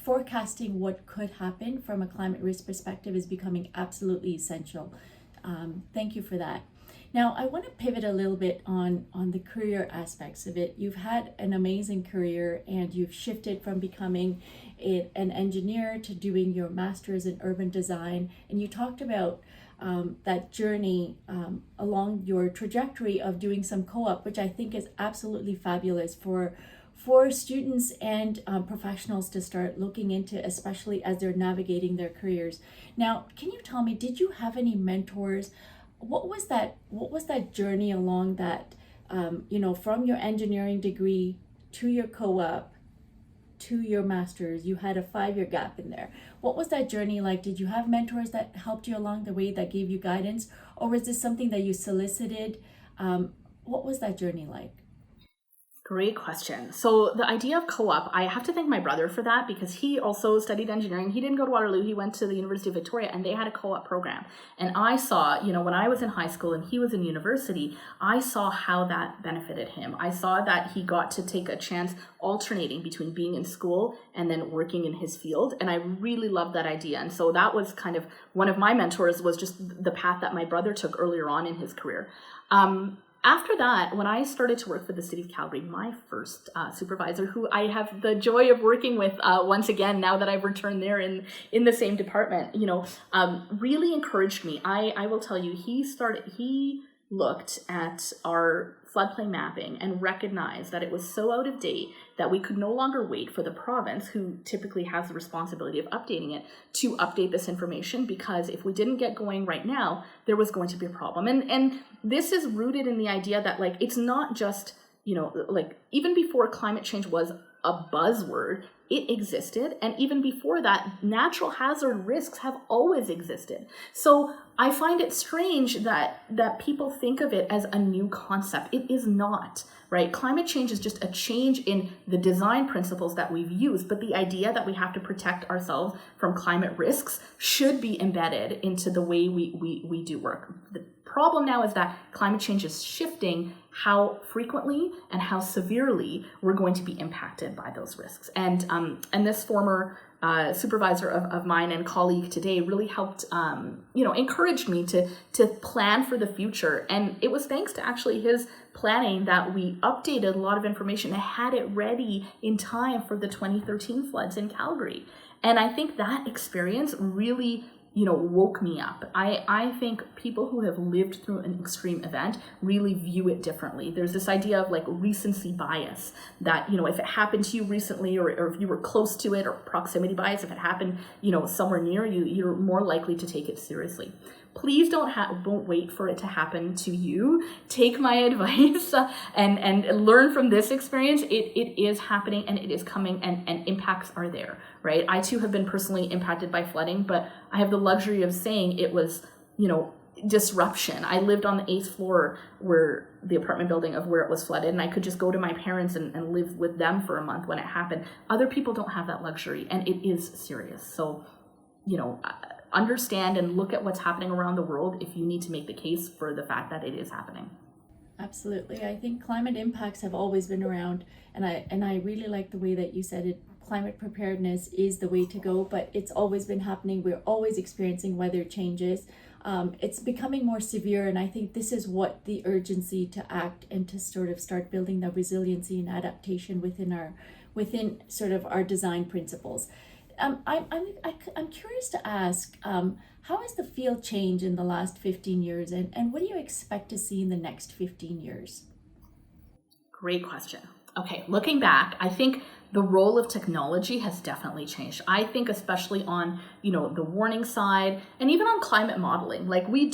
forecasting what could happen from a climate risk perspective is becoming absolutely essential. Thank you for that. Now, I want to pivot a little bit on the career aspects of it. You've had an amazing career, and you've shifted from becoming an engineer to doing your master's in urban design. And you talked about that journey along your trajectory of doing some co-op, which I think is absolutely fabulous for students and professionals to start looking into, especially as they're navigating their careers. Now, can you tell me, did you have any mentors? What was that journey along that, from your engineering degree to your co-op to your master's? You had a 5-year gap in there. What was that journey like? Did you have mentors that helped you along the way, that gave you guidance, or was this something that you solicited? What was that journey like? Great question. So the idea of co-op, I have to thank my brother for that, because he also studied engineering. He didn't go to Waterloo. He went to the University of Victoria, and they had a co-op program. And I saw, when I was in high school and he was in university, I saw how that benefited him. I saw that he got to take a chance alternating between being in school and then working in his field. And I really loved that idea. And so that was kind of one of my mentors, was just the path that my brother took earlier on in his career. After that, when I started to work for the City of Calgary, my first supervisor, who I have the joy of working with once again, now that I've returned there in the same department, really encouraged me. I will tell you, he looked at our floodplain mapping and recognized that it was so out of date that we could no longer wait for the province, who typically has the responsibility of updating it, to update this information, because if we didn't get going right now, there was going to be a problem. And this is rooted in the idea that, like, it's not just, even before climate change was a buzzword, it existed. And even before that, natural hazard risks have always existed. So I find it strange that people think of it as a new concept. It is not, right? Climate change is just a change in the design principles that we've used, but the idea that we have to protect ourselves from climate risks should be embedded into the way we do work. The problem now is that climate change is shifting how frequently and how severely we're going to be impacted by those risks. And this former supervisor of mine and colleague today really helped, encouraged me to plan for the future. And it was thanks to actually his planning that we updated a lot of information and had it ready in time for the 2013 floods in Calgary. And I think that experience really woke me up. I think people who have lived through an extreme event really view it differently. There's this idea of like recency bias that, if it happened to you recently, or if you were close to it, or proximity bias, if it happened, somewhere near you, you're more likely to take it seriously. Please don't wait for it to happen to you. Take my advice and learn from this experience. It is happening, and it is coming, and impacts are there, right? I too have been personally impacted by flooding, but I have the luxury of saying it was, disruption. I lived on the 8th floor where the apartment building of where it was flooded, and I could just go to my parents and live with them for a month when it happened. Other people don't have that luxury, and it is serious. So, understand and look at what's happening around the world if you need to make the case for the fact that it is happening. Absolutely. I think climate impacts have always been around, and I really like the way that you said it. Climate preparedness is the way to go, but it's always been happening. We're always experiencing weather changes. It's becoming more severe, and I think this is what the urgency to act and to sort of start building the resiliency and adaptation within sort of our design principles. I'm curious to ask, how has the field changed in the last 15 years, and what do you expect to see in the next 15 years? Great question. Okay, looking back, I think the role of technology has definitely changed. I think especially on, the warning side, and even on climate modeling, like we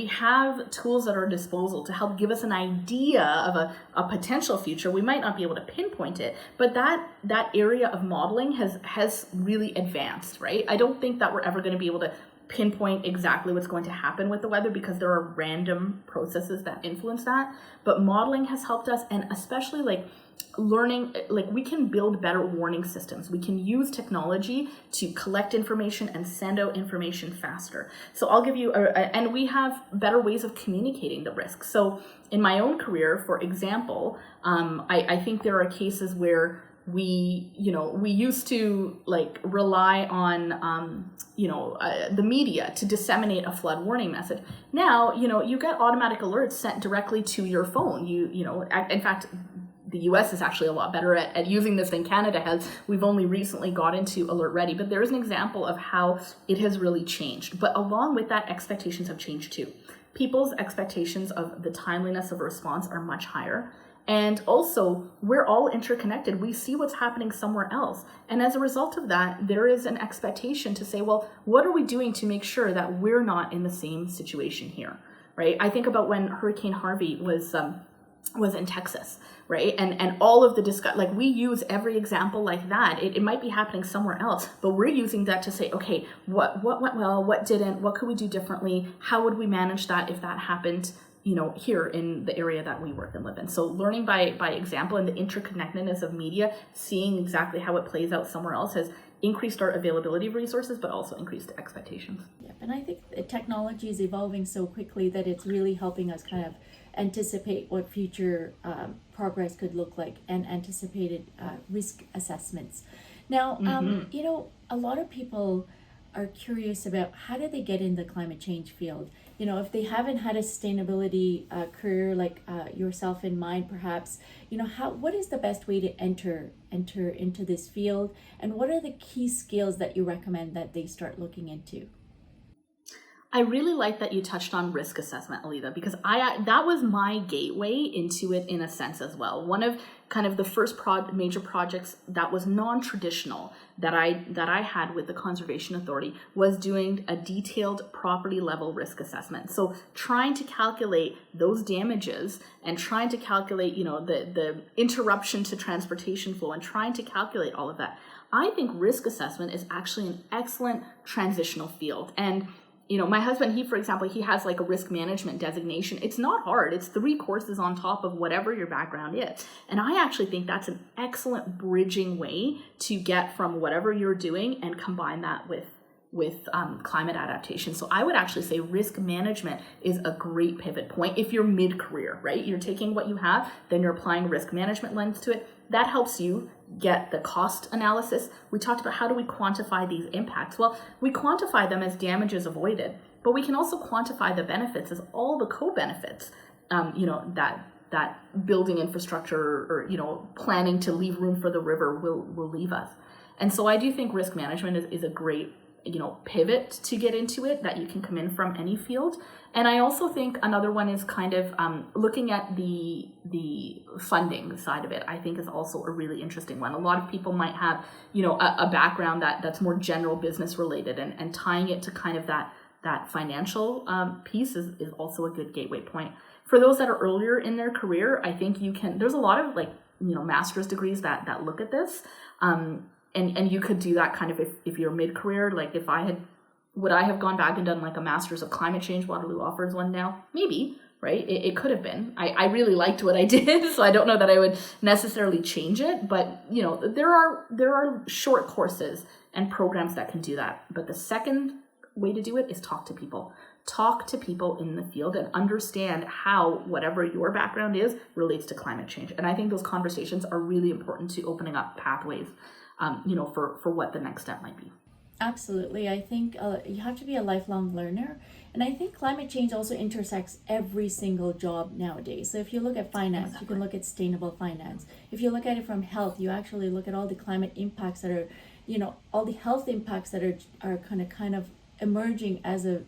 have tools at our disposal to help give us an idea of a potential future. We might not be able to pinpoint it, but that area of modeling has really advanced, right? I don't think that we're ever going to be able to pinpoint exactly what's going to happen with the weather, because there are random processes that influence that. But modeling has helped us, and especially like learning, like we can build better warning systems. We can use technology to collect information and send out information faster. So I'll give you, and we have better ways of communicating the risk. So in my own career, for example, I think there are cases where we used to like rely on, the media to disseminate a flood warning message. Now, you get automatic alerts sent directly to your phone. In fact, the US is actually a lot better at using this than Canada has. We've only recently got into Alert Ready, but there's an example of how it has really changed. But along with that, expectations have changed too. People's expectations of the timeliness of a response are much higher. And also, we're all interconnected. We see what's happening somewhere else. And as a result of that, there is an expectation to say, well, what are we doing to make sure that we're not in the same situation here, right? I think about when Hurricane Harvey was in Texas, right? And all of the like we use every example like that. It might be happening somewhere else, but we're using that to say, okay, what went well, what didn't, what could we do differently? How would we manage that if that happened, here in the area that we work and live in? So learning by example, and the interconnectedness of media, seeing exactly how it plays out somewhere else, has increased our availability of resources, but also increased expectations. Yeah, and I think technology is evolving so quickly that it's really helping us kind of anticipate what future progress could look like, and anticipated risk assessments. Now, a lot of people are curious about how do they get in the climate change field. If they haven't had a sustainability career like yourself in mind, perhaps, what is the best way to enter into this field, and what are the key skills that you recommend that they start looking into? I really like that you touched on risk assessment, Alida, because that was my gateway into it in a sense as well. One of kind of the first major projects that was non-traditional that I had with the Conservation Authority was doing a detailed property level risk assessment. So trying to calculate those damages, and trying to calculate, the interruption to transportation flow, and trying to calculate all of that. I think risk assessment is actually an excellent transitional field. And my husband, for example, he has like a risk management designation. It's not hard. It's 3 courses on top of whatever your background is. And I actually think that's an excellent bridging way to get from whatever you're doing and combine that with climate adaptation. So I would actually say risk management is a great pivot point if you're mid-career, right? You're taking what you have, then you're applying risk management lens to it. That helps you get the cost analysis. We talked about how do we quantify these impacts? Well, we quantify them as damages avoided, but we can also quantify the benefits as all the co-benefits, that building infrastructure or planning to leave room for the river will leave us. And so I do think risk management is a great pivot to get into it, that you can come in from any field. And I also think another one is kind of looking at the funding side of it. I think is also a really interesting one. A lot of people might have, a background that's more general business related, and tying it to kind of that financial piece is also a good gateway point. For those that are earlier in their career, I think there's a lot of master's degrees that look at this. And you could do that kind of if you're mid-career. Like would I have gone back and done like a master's of climate change? Waterloo offers one now. Maybe, right? It could have been. I really liked what I did, so I don't know that I would necessarily change it. But there are short courses and programs that can do that. But the second way to do it is talk to people. Talk to people in the field and understand how whatever your background is relates to climate change. And I think those conversations are really important to opening up pathways, for what the next step might be. Absolutely. I think you have to be a lifelong learner. And I think climate change also intersects every single job nowadays. So if you look at finance, you can look at sustainable finance. If you look at it from health, you actually look at all the climate impacts that are, all the health impacts that are kind of emerging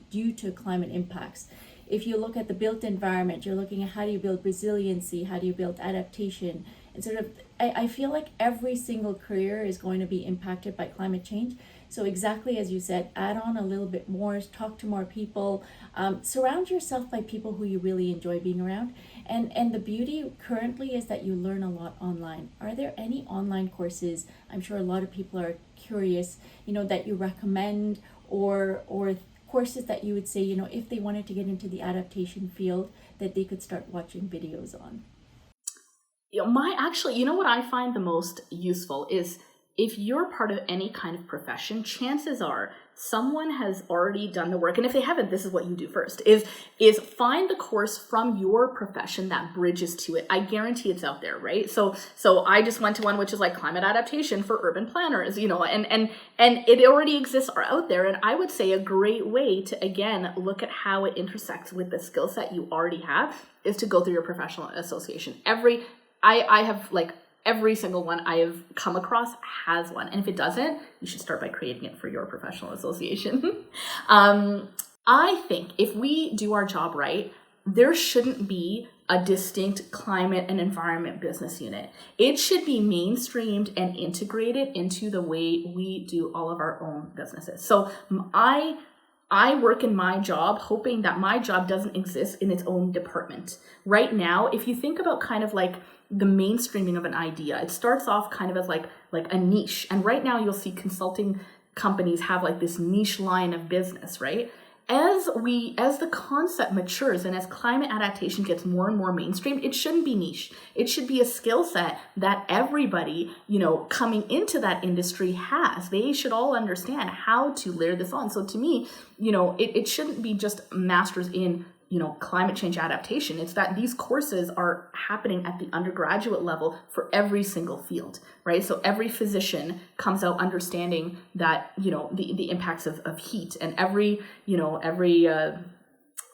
due to climate impacts. If you look at the built environment, you're looking at how do you build resiliency, how do you build adaptation, and I feel like every single career is going to be impacted by climate change. So exactly as you said, add on a little bit more, talk to more people, surround yourself by people who you really enjoy being around. And the beauty currently is that you learn a lot online. Are there any online courses? I'm sure a lot of people are curious, that you recommend, or courses that you would say, if they wanted to get into the adaptation field, that they could start watching videos on? What I find the most useful is if you're part of any kind of profession, chances are someone has already done the work. And if they haven't, this is what you do first, is find the course from your profession that bridges to it. I guarantee it's out there, right? So I just went to one which is like climate adaptation for urban planners, and it already exists out there. And I would say a great way to, again, look at how it intersects with the skill set you already have is to go through your professional association. I have every single one I have come across has one. And if it doesn't, you should start by creating it for your professional association. I think if we do our job right, there shouldn't be a distinct climate and environment business unit. It should be mainstreamed and integrated into the way we do all of our own businesses. So I work in my job hoping that my job doesn't exist in its own department. Right now, if you think about kind of like the mainstreaming of an idea, it starts off kind of as like a niche. And right now you'll see consulting companies have like this niche line of business, right? As the concept matures and as climate adaptation gets more and more mainstream, it shouldn't be niche. It should be a skill set that everybody, coming into that industry has. They should all understand how to layer this on. So to me, it shouldn't be just masters in climate change adaptation. It's that these courses are happening at the undergraduate level for every single field, right? So every physician comes out understanding that, the impacts of heat, and every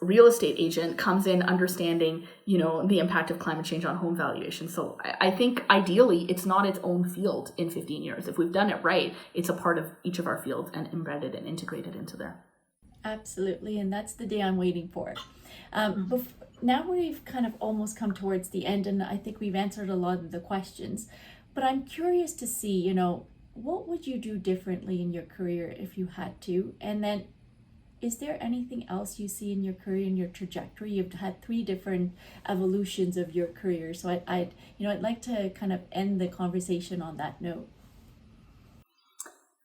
real estate agent comes in understanding, the impact of climate change on home valuation. So I think ideally it's not its own field in 15 years. If we've done it right, it's a part of each of our fields and embedded and integrated into there. Absolutely. And that's the day I'm waiting for. Now we've kind of almost come towards the end, and I think we've answered a lot of the questions, but I'm curious to see, what would you do differently in your career if you had to? And then is there anything else you see in your career, in your trajectory? You've had 3 different evolutions of your career. So I'd like to kind of end the conversation on that note.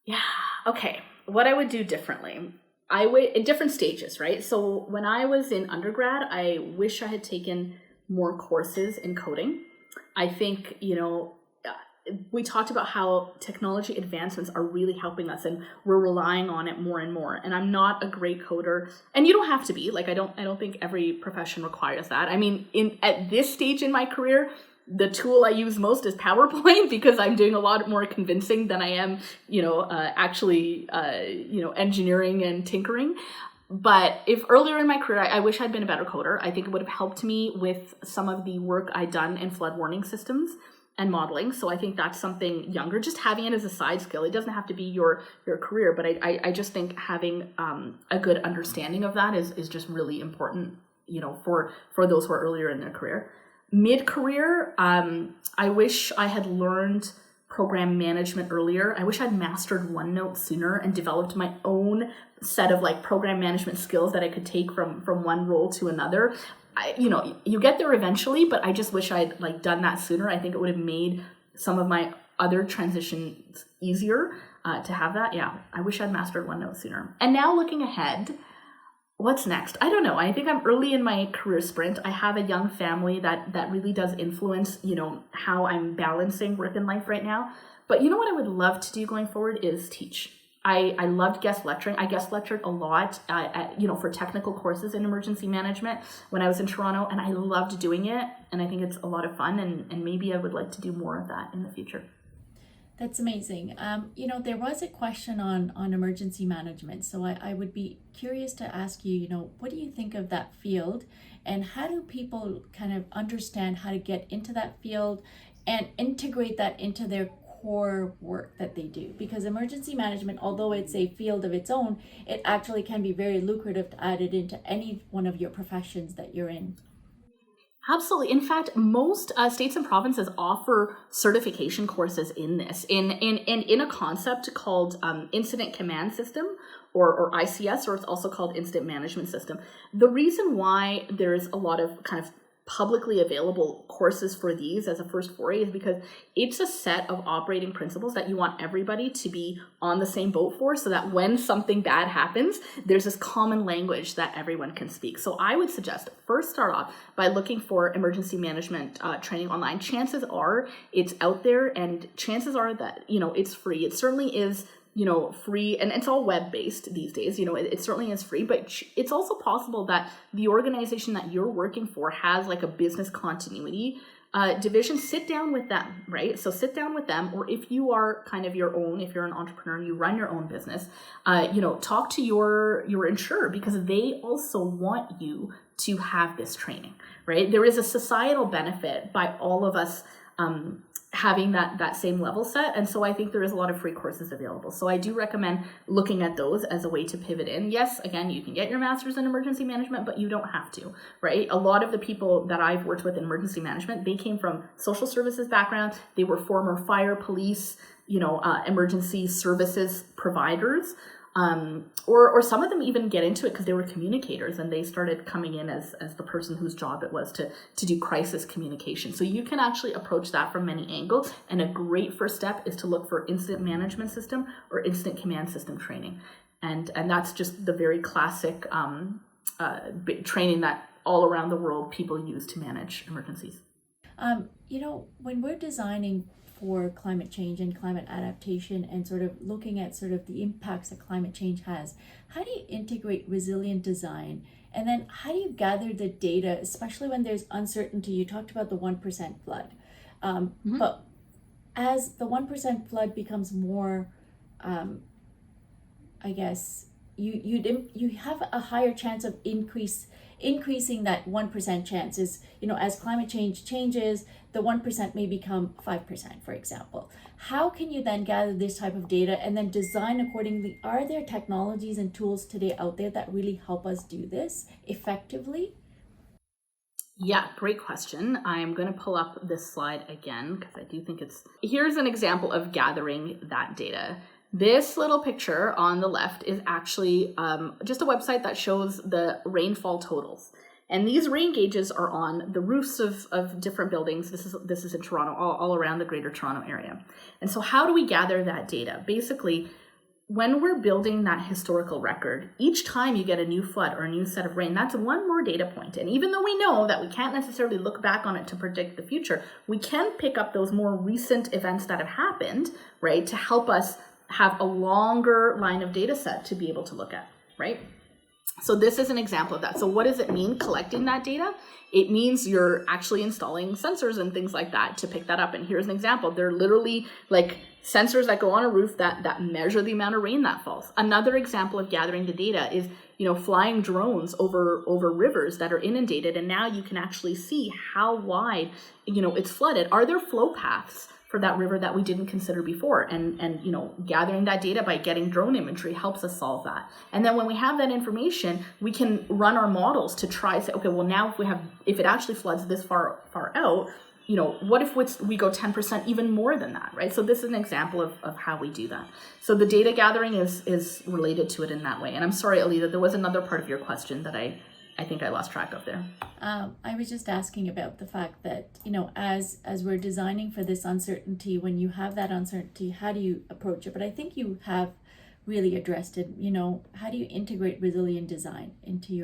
Yeah. Okay. What I would do differently. I would, in different stages, right? So when I was in undergrad, I wish I had taken more courses in coding. I think, we talked about how technology advancements are really helping us and we're relying on it more and more. And I'm not a great coder, and you don't have to be. Like, I don't think every profession requires that. I mean, at this stage in my career, the tool I use most is PowerPoint because I'm doing a lot more convincing than I am, actually, engineering and tinkering. But if earlier in my career, I wish I'd been a better coder. I think it would have helped me with some of the work I'd done in flood warning systems. and modeling. So I think that's something younger, just having it as a side skill. It doesn't have to be your career, but I just think having a good understanding of that is just really important, for those who are earlier in their career. Mid-career, I wish I had learned program management earlier. I wish I'd mastered OneNote sooner and developed my own set of program management skills that I could take from one role to another. You get there eventually, but I just wish I'd done that sooner. I think it would have made some of my other transitions easier to have that. Yeah, I wish I'd mastered OneNote sooner. And now looking ahead, what's next? I don't know. I think I'm early in my career sprint. I have a young family that really does influence, how I'm balancing work and life right now. But you know what I would love to do going forward is teach. I loved guest lecturing. I guest lectured a lot, for technical courses in emergency management when I was in Toronto, and I loved doing it. And I think it's a lot of fun, and maybe I would like to do more of that in the future. That's amazing. There was a question on emergency management. So I would be curious to ask you, what do you think of that field, and how do people kind of understand how to get into that field and integrate that into their core work that they do? Because emergency management, although it's a field of its own, it actually can be very lucrative to add it into any one of your professions that you're in. Absolutely. In fact, most states and provinces offer certification courses in this, in a concept called Incident Command System, or ICS, or it's also called Incident Management System. The reason why there's a lot of kind of publicly available courses for these as a first foray is because it's a set of operating principles that you want everybody to be on the same boat for, so that when something bad happens, there's this common language that everyone can speak. So I would suggest first start off by looking for emergency management training online. Chances are it's out there, and chances are that, it's free. It certainly is free, and it's all web-based these days. It certainly is free, but it's also possible that the organization that you're working for has a business continuity division. Sit down with them, right? So sit down with them, or if you are kind of your own, if you're an entrepreneur, you run your own business, talk to your insurer, because they also want you to have this training, right? There is a societal benefit by all of us having that same level set. And so I think there is a lot of free courses available. So I do recommend looking at those as a way to pivot in. Yes, again, you can get your master's in emergency management, but you don't have to, right? A lot of the people that I've worked with in emergency management, they came from social services backgrounds. They were former fire, police, emergency services providers. Or some of them even get into it because they were communicators, and they started coming in as the person whose job it was to do crisis communication. So you can actually approach that from many angles. And a great first step is to look for incident management system or incident command system training. And that's just the very classic training that all around the world people use to manage emergencies. When we're designing for climate change and climate adaptation, and sort of looking at sort of the impacts that climate change has, how do you integrate resilient design? And then how do you gather the data, especially when there's uncertainty? You talked about the 1% flood, but as the 1% flood becomes more, I guess you have a higher chance of increasing that 1% chance. Is, as climate change changes, the 1% may become 5%, for example. How can you then gather this type of data and then design accordingly? Are there technologies and tools today out there that really help us do this effectively? Yeah, great question. I'm going to pull up this slide again because I do think here's an example of gathering that data. This little picture on the left is actually just a website that shows the rainfall totals. And these rain gauges are on the roofs of different buildings. This is in Toronto, all around the Greater Toronto area. And so how do we gather that data? Basically, when we're building that historical record, each time you get a new flood or a new set of rain, that's one more data point. And even though we know that we can't necessarily look back on it to predict the future, we can pick up those more recent events that have happened, right, to help us have a longer line of data set to be able to look at, right? So this is an example of that. So what does it mean collecting that data? It means you're actually installing sensors and things like that to pick that up. And here's an example. They're literally like sensors that go on a roof that measure the amount of rain that falls. Another example of gathering the data is flying drones over rivers that are inundated, and now you can actually see how wide, it's flooded. Are there flow paths for that river that we didn't consider before? And gathering that data by getting drone imagery helps us solve that. And then when we have that information, we can run our models to try to say, okay, well, now if it actually floods this far out, what if we go 10%, even more than that, right? So this is an example of how we do that. So the data gathering is related to it in that way. And I'm sorry, Alida, there was another part of your question that I think I lost track of there. I was just asking about the fact that, as we're designing for this uncertainty, when you have that uncertainty, how do you approach it? But I think you have really addressed it. How do you integrate resilient design into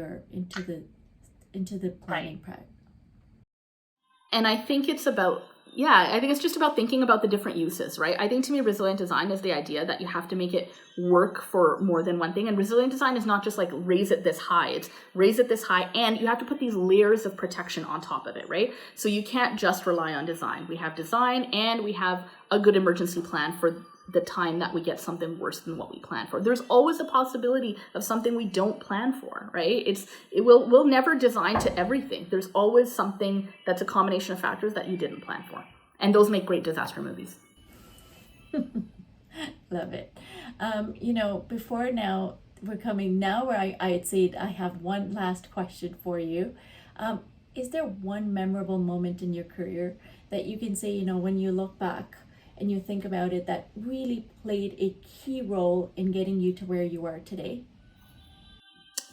the planning practice? And I think it's just about thinking about the different uses, right? I think to me, resilient design is the idea that you have to make it work for more than one thing. And resilient design is not just like raise it this high. It's raise it this high, and you have to put these layers of protection on top of it, right? So you can't just rely on design. We have design, and we have a good emergency plan for the time that we get something worse than what we planned for. There's always a possibility of something we don't plan for, right? We'll never design to everything. There's always something that's a combination of factors that you didn't plan for. And those make great disaster movies. Love it. Before now, we're coming now where I'd say I have one last question for you. Is there one memorable moment in your career that you can say, when you look back and you think about it, that really played a key role in getting you to where you are today?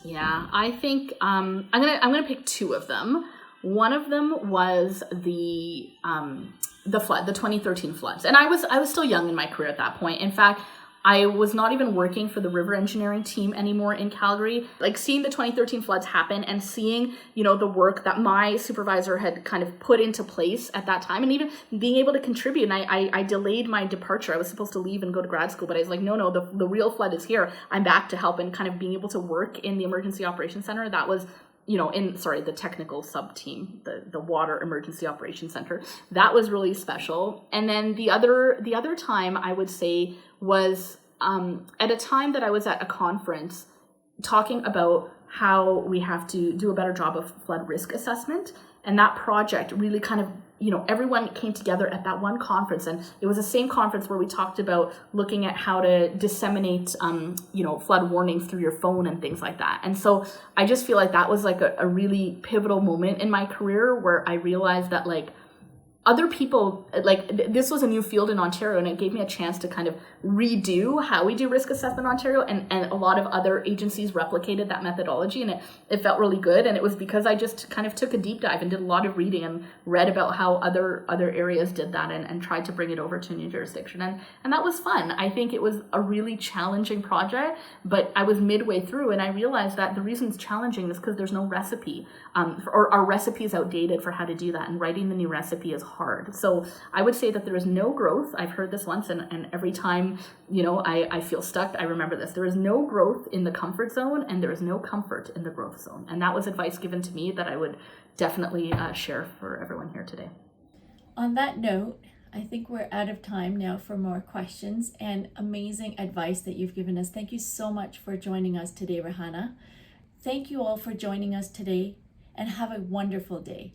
Yeah, I think I'm gonna pick two of them. One of them was the flood, the 2013 floods, and I was still young in my career at that point. In fact, I was not even working for the river engineering team anymore in Calgary. Like, seeing the 2013 floods happen and seeing, the work that my supervisor had kind of put into place at that time, and even being able to contribute. And I delayed my departure. I was supposed to leave and go to grad school, but I was like, no, the real flood is here. I'm back to help, and kind of being able to work in the Emergency Operations Center. That was, the technical sub-team, the Water Emergency Operations Center. That was really special. And then the other time, I would say, was at a time that I was at a conference talking about how we have to do a better job of flood risk assessment. And that project really kind of, everyone came together at that one conference. And it was the same conference where we talked about looking at how to disseminate, flood warnings through your phone and things like that. And so I just feel like that was like a really pivotal moment in my career, where I realized that, like, other people, this was a new field in Ontario, and it gave me a chance to kind of redo how we do risk assessment in Ontario, and a lot of other agencies replicated that methodology, and it felt really good. And it was because I just kind of took a deep dive and did a lot of reading and read about how other areas did that, and tried to bring it over to a new jurisdiction. And that was fun. I think it was a really challenging project, but I was midway through, and I realized that the reason it's challenging is because there's no recipe, or our recipe is outdated for how to do that, and writing the new recipe is hard. So I would say that there is no growth. I've heard this once, and every time, I feel stuck, I remember this. There is no growth in the comfort zone, and there is no comfort in the growth zone. And that was advice given to me that I would definitely share for everyone here today. On that note, I think we're out of time now for more questions, and amazing advice that you've given us. Thank you so much for joining us today, Rehana. Thank you all for joining us today, and have a wonderful day.